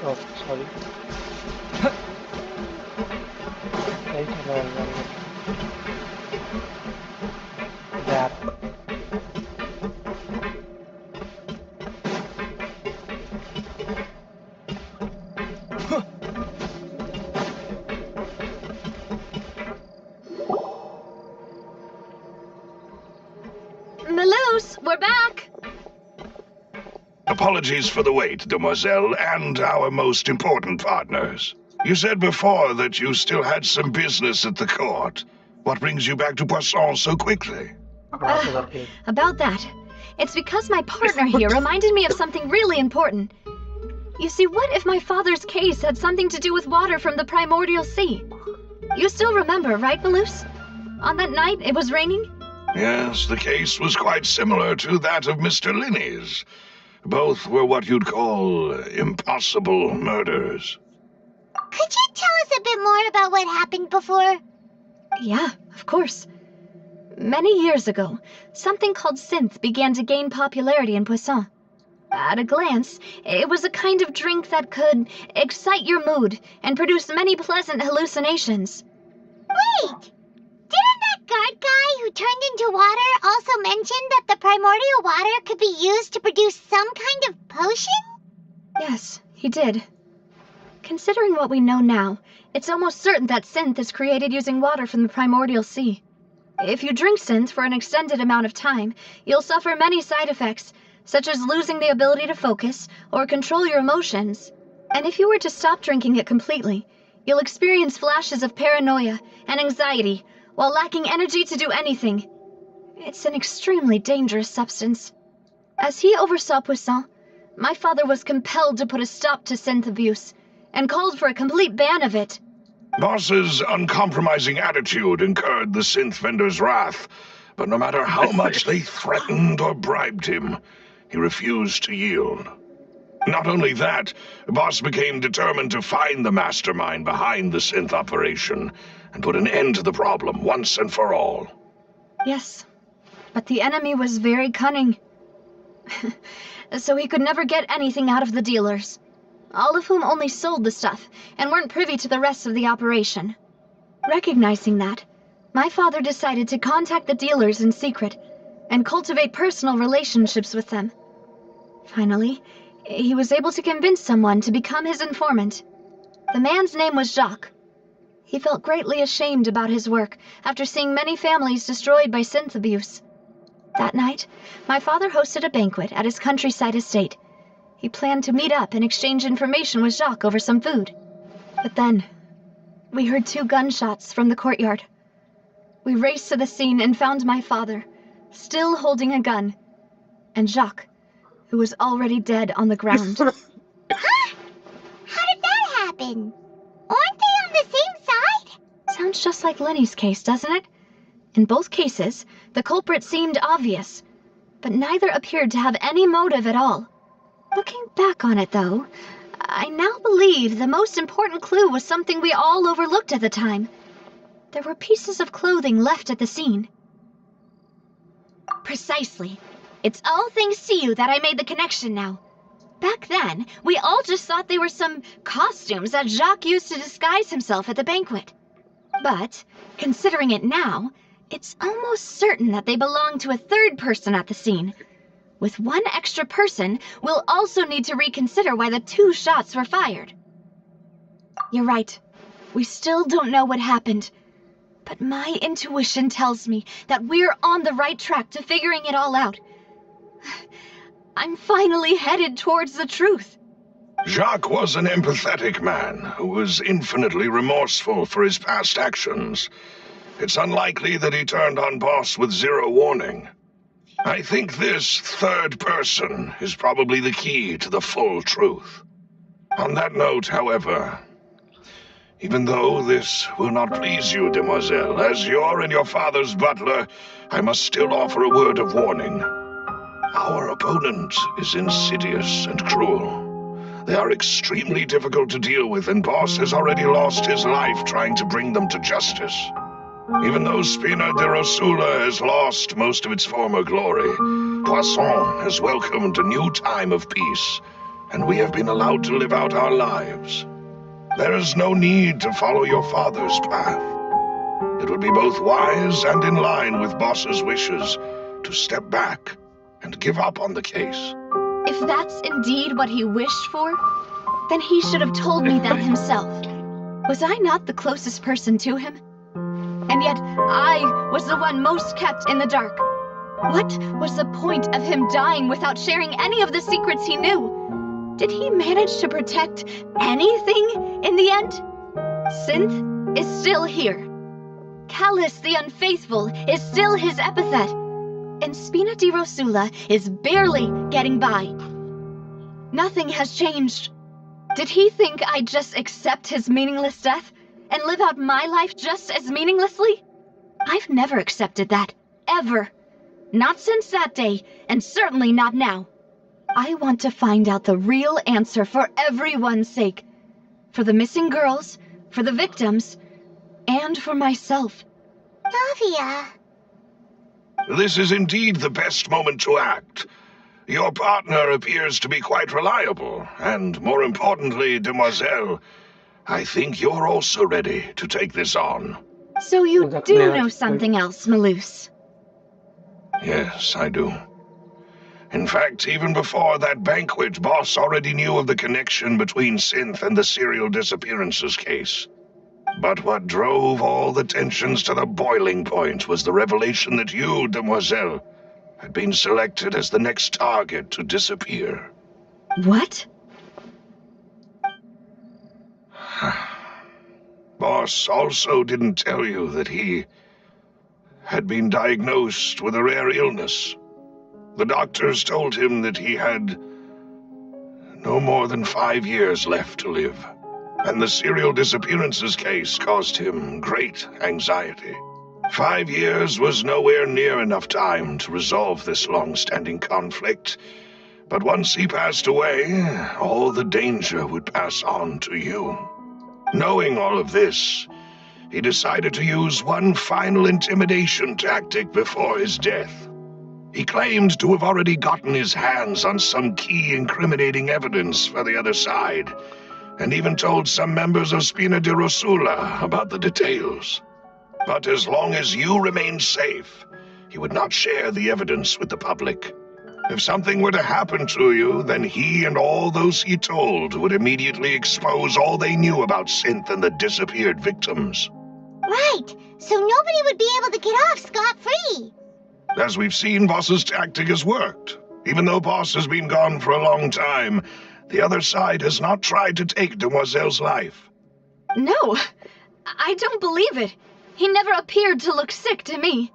S4: Oh, sorry. Right, that.
S1: Malouse, we're back!
S6: Apologies for the wait, demoiselle, and our most important partners. You said before that you still had some business at the court. What brings you back to Poisson so quickly?
S1: About that. It's because my partner here reminded me of something really important. You see, what if my father's case had something to do with water from the primordial sea? You still remember, right, Malouse? On that night, it was raining?
S6: Yes, the case was quite similar to that of Mr. Linney's. Both were what you'd call impossible murders.
S2: Could you tell us a bit more about what happened before?
S1: Yeah, of course. Many years ago, something called synth began to gain popularity in Poisson. At a glance, it was a kind of drink that could excite your mood and produce many pleasant hallucinations.
S2: Wait! Didn't that guard guy who turned into water also mentioned that the primordial water could be used to produce some kind of potion?
S1: Yes, he did. Considering what we know now, it's almost certain that synth is created using water from the primordial sea. If you drink synth for an extended amount of time, you'll suffer many side effects, such as losing the ability to focus or control your emotions. And if you were to stop drinking it completely, you'll experience flashes of paranoia and anxiety while lacking energy to do anything. It's an extremely dangerous substance. As he oversaw Poisson, my father was compelled to put a stop to synth abuse and called for a complete ban of it.
S6: Boss's uncompromising attitude incurred the synth vendor's wrath, but no matter how much they threatened or bribed him, he refused to yield. Not only that, Boss became determined to find the mastermind behind the synth operation and put an end to the problem once and for all.
S1: Yes, but the enemy was very cunning. So he could never get anything out of the dealers, all of whom only sold the stuff and weren't privy to the rest of the operation. Recognizing that, my father decided to contact the dealers in secret and cultivate personal relationships with them. Finally, he was able to convince someone to become his informant. The man's name was Jacques. He felt greatly ashamed about his work after seeing many families destroyed by synth abuse. That night, my father hosted a banquet at his countryside estate. He planned to meet up and exchange information with Jacques over some food. But then, we heard 2 gunshots from the courtyard. We raced to the scene and found my father, still holding a gun, and Jacques, who was already dead on the ground.
S2: Huh? How did that happen? Aren't they on the same side?
S1: Sounds just like Lenny's case, doesn't it? In both cases, the culprit seemed obvious, but neither appeared to have any motive at all. Looking back on it, though, I now believe the most important clue was something we all overlooked at the time. There were pieces of clothing left at the scene. Precisely. It's all thanks to you that I made the connection now. Back then, we all just thought they were some costumes that Jacques used to disguise himself at the banquet. But, considering it now, it's almost certain that they belong to a third person at the scene. With one extra person, we'll also need to reconsider why the 2 shots were fired. You're right. We still don't know what happened. But my intuition tells me that we're on the right track to figuring it all out. I'm finally headed towards the truth.
S6: Jacques was an empathetic man who was infinitely remorseful for his past actions. It's unlikely that he turned on Boss with 0 warning. I think this third person is probably the key to the full truth. On that note, however, even though this will not please you, demoiselle, as you're and your father's butler, I must still offer a word of warning. Our opponent is insidious and cruel. They are extremely difficult to deal with, and Boss has already lost his life trying to bring them to justice. Even though Spina de Rosula has lost most of its former glory, Poisson has welcomed a new time of peace, and we have been allowed to live out our lives. There is no need to follow your father's path. It would be both wise and in line with Boss's wishes to step back and give up on the case.
S1: If that's indeed what he wished for, then he should have told me that himself. Was I not the closest person to him? And yet, I was the one most kept in the dark. What was the point of him dying without sharing any of the secrets he knew? Did he manage to protect anything in the end? Synth is still here. Callus the Unfaithful is still his epithet. And Spina di Rosula is barely getting by. Nothing has changed. Did he think I'd just accept his meaningless death and live out my life just as meaninglessly? I've never accepted that, ever. Not since that day, and certainly not now. I want to find out the real answer for everyone's sake. For the missing girls, for the victims, and for myself.
S2: Navia.
S6: This is indeed the best moment to act. Your partner appears to be quite reliable, and more importantly, demoiselle, I think you're also ready to take this on.
S1: So you do know something else, Malus.
S6: Yes, I do. In fact, even before that banquet, Boss already knew of the connection between Synth and the serial disappearances case. But what drove all the tensions to the boiling point was the revelation that you, Demoiselle, had been selected as the next target to disappear.
S3: What?
S6: Boss also didn't tell you that he had been diagnosed with a rare illness. The doctors told him that he had no more than 5 years left to live, and the serial disappearances case caused him great anxiety. 5 years was nowhere near enough time to resolve this long-standing conflict, but once he passed away, all the danger would pass on to you. Knowing all of this, he decided to use one final intimidation tactic before his death. He claimed to have already gotten his hands on some key incriminating evidence for the other side, and even told some members of Spina di Rosula about the details. But as long as you remained safe, he would not share the evidence with the public. If something were to happen to you, then he and all those he told would immediately expose all they knew about Synth and the disappeared victims.
S2: Right, so nobody would be able to get off scot-free.
S6: As we've seen, Boss's tactic has worked. Even though Boss has been gone for a long time, the other side has not tried to take Demoiselle's life.
S1: No, I don't believe it. He never appeared to look sick to me.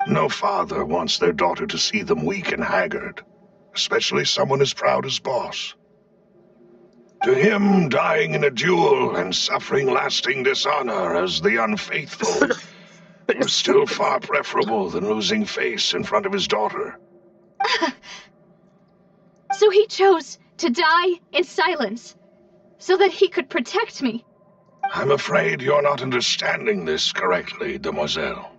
S6: No father wants their daughter to see them weak and haggard, especially someone as proud as Boss. To him, dying in a duel and suffering lasting dishonor as the unfaithful was still far preferable than losing face in front of his daughter.
S1: So he chose to die in silence, so that he could protect me.
S6: I'm afraid you're not understanding this correctly, Demoiselle.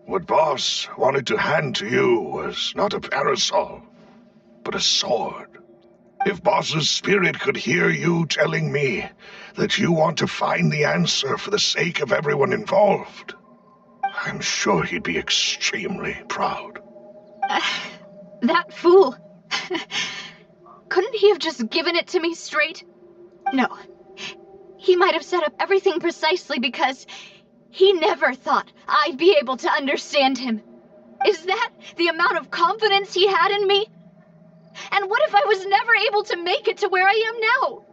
S6: What Boss wanted to hand to you was not a parasol, but a sword. If Boss's spirit could hear you telling me that you want to find the answer for the sake of everyone involved, I'm sure he'd be extremely proud.
S1: That fool. Couldn't he have just given it to me straight? No. He might have set up everything precisely because he never thought I'd be able to understand him. Is that the amount of confidence he had in me? And what if I was never able to make it to where I am now?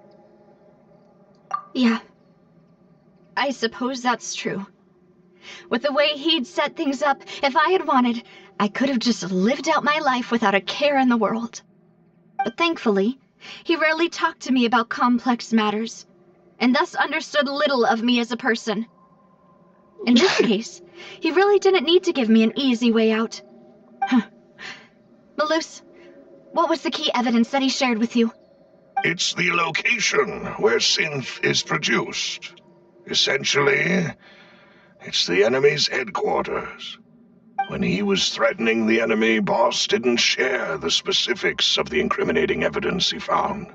S1: Yeah. I suppose that's true. With the way he'd set things up, if I had wanted, I could have just lived out my life without a care in the world. But thankfully, he rarely talked to me about complex matters, and thus understood little of me as a person. In this case, he really didn't need to give me an easy way out. Malus, what was the key evidence that he shared with you?
S6: It's the location where Synth is produced. Essentially, it's the enemy's headquarters. When he was threatening the enemy, Boss didn't share the specifics of the incriminating evidence he found.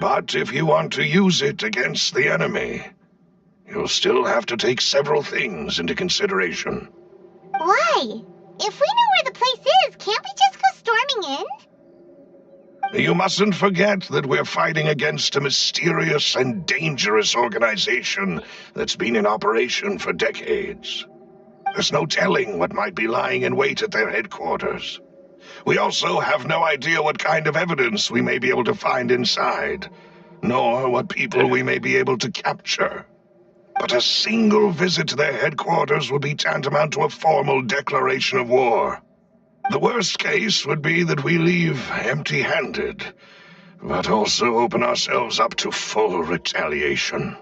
S6: But if you want to use it against the enemy, you'll still have to take several things into consideration.
S2: Why? If we know where the place is, can't we just go storming in?
S6: You mustn't forget that we're fighting against a mysterious and dangerous organization that's been in operation for decades. There's no telling what might be lying in wait at their headquarters. We also have no idea what kind of evidence we may be able to find inside, nor what people we may be able to capture. But a single visit to their headquarters would be tantamount to a formal declaration of war. The worst case would be that we leave empty-handed, but also open ourselves up to full retaliation.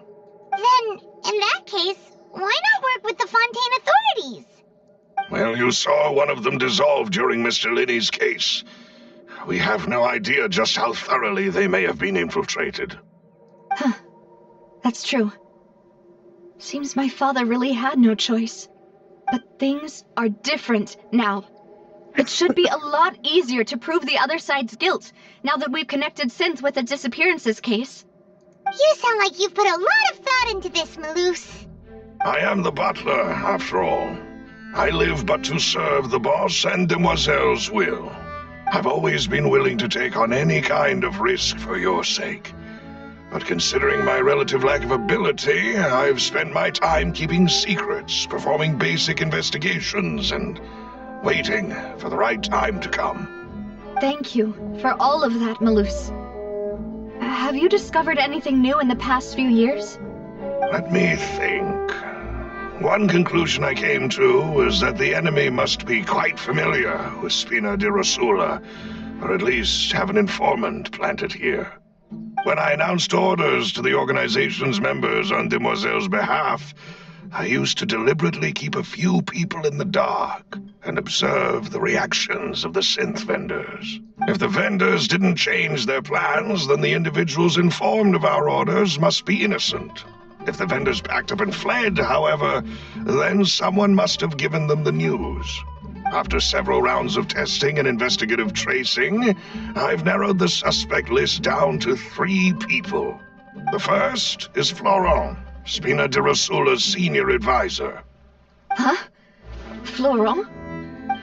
S2: Then, in that case, why not work with the Fontaine authorities?
S6: Well, you saw one of them dissolve during Mr. Linney's case. We have no idea just how thoroughly they may have been infiltrated.
S1: Huh. That's true. Seems my father really had no choice. But things are different now. It should be a lot easier to prove the other side's guilt, now that we've connected Synth with the disappearances case.
S2: You sound like you've put a lot of thought into this, Malus.
S6: I am the butler, after all. I live but to serve the boss and Demoiselle's will. I've always been willing to take on any kind of risk for your sake. But considering my relative lack of ability, I've spent my time keeping secrets, performing basic investigations, and waiting for the right time to come.
S1: Thank you for all of that, Malus. Have you discovered anything new in the past few years?
S6: Let me think. One conclusion I came to was that the enemy must be quite familiar with Spina di Rosula, or at least have an informant planted here. When I announced orders to the organization's members on Demoiselle's behalf, I used to deliberately keep a few people in the dark and observe the reactions of the synth vendors. If the vendors didn't change their plans, then the individuals informed of our orders must be innocent. If the vendors packed up and fled, however, then someone must have given them the news. After several rounds of testing and investigative tracing, I've narrowed the suspect list down to 3 people. The first is Florent, Spina di Rosula's senior advisor.
S1: Huh? Florent?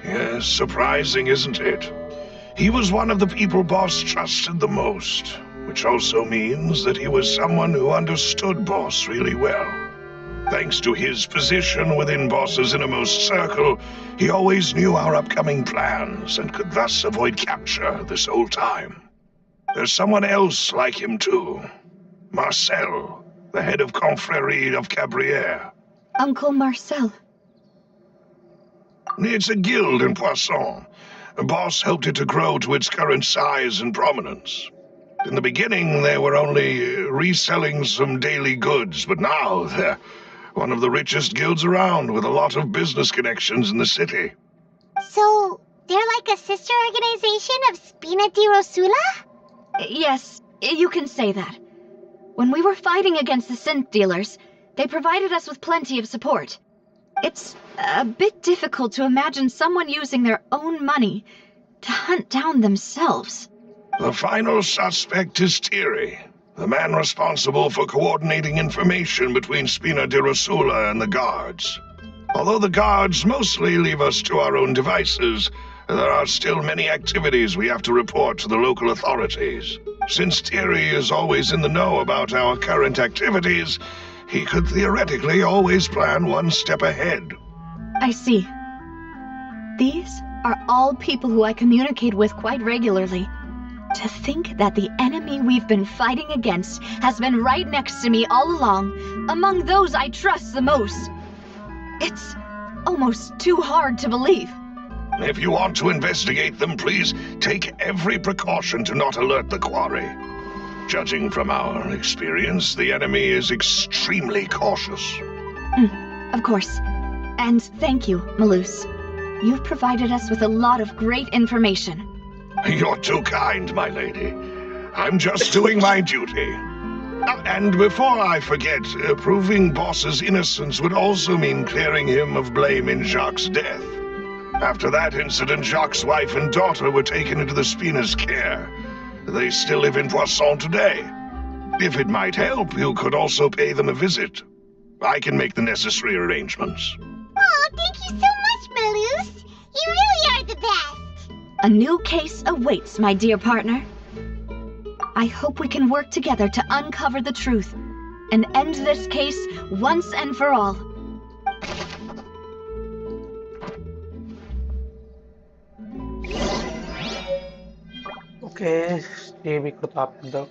S6: Yes, surprising, isn't it? He was one of the people Boss trusted the most, which also means that he was someone who understood Boss really well. Thanks to his position within Boss's innermost circle, he always knew our upcoming plans and could thus avoid capture this whole time. There's someone else like him too. Marcel, the head of Confrérie of Cabrières.
S1: Uncle Marcel.
S6: It's a guild in Poisson. Boss helped it to grow to its current size and prominence. In the beginning, they were only reselling some daily goods, but now they're one of the richest guilds around, with a lot of business connections in the city.
S2: So, they're like a sister organization of Spina di Rosula?
S1: Yes, you can say that. When we were fighting against the synth dealers, they provided us with plenty of support. It's a bit difficult to imagine someone using their own money to hunt down themselves.
S6: The final suspect is Thierry, the man responsible for coordinating information between Spina di Rosula and the guards. Although the guards mostly leave us to our own devices, there are still many activities we have to report to the local authorities. Since Thierry is always in the know about our current activities, he could theoretically always plan one step ahead.
S1: I see. These are all people who I communicate with quite regularly. To think that the enemy we've been fighting against has been right next to me all along, among those I trust the most. It's almost too hard to believe.
S6: If you want to investigate them, please take every precaution to not alert the quarry. Judging from our experience, the enemy is extremely cautious.
S1: Of course. And thank you, Malus. You've provided us with a lot of great information.
S6: You're too kind, my lady. I'm just doing my duty. And before I forget, proving Boss's innocence would also mean clearing him of blame in Jacques' death. After that incident, Jacques' wife and daughter were taken into the Spina's care. They still live in Poisson today. If it might help, you could also pay them a visit. I can make the necessary arrangements.
S2: Oh, thank you so much, Malus. You really are the best.
S1: A new case awaits, my dear partner. I hope we can work together to uncover the truth and end this case once and for all.
S4: Oke, game ikut apa dong?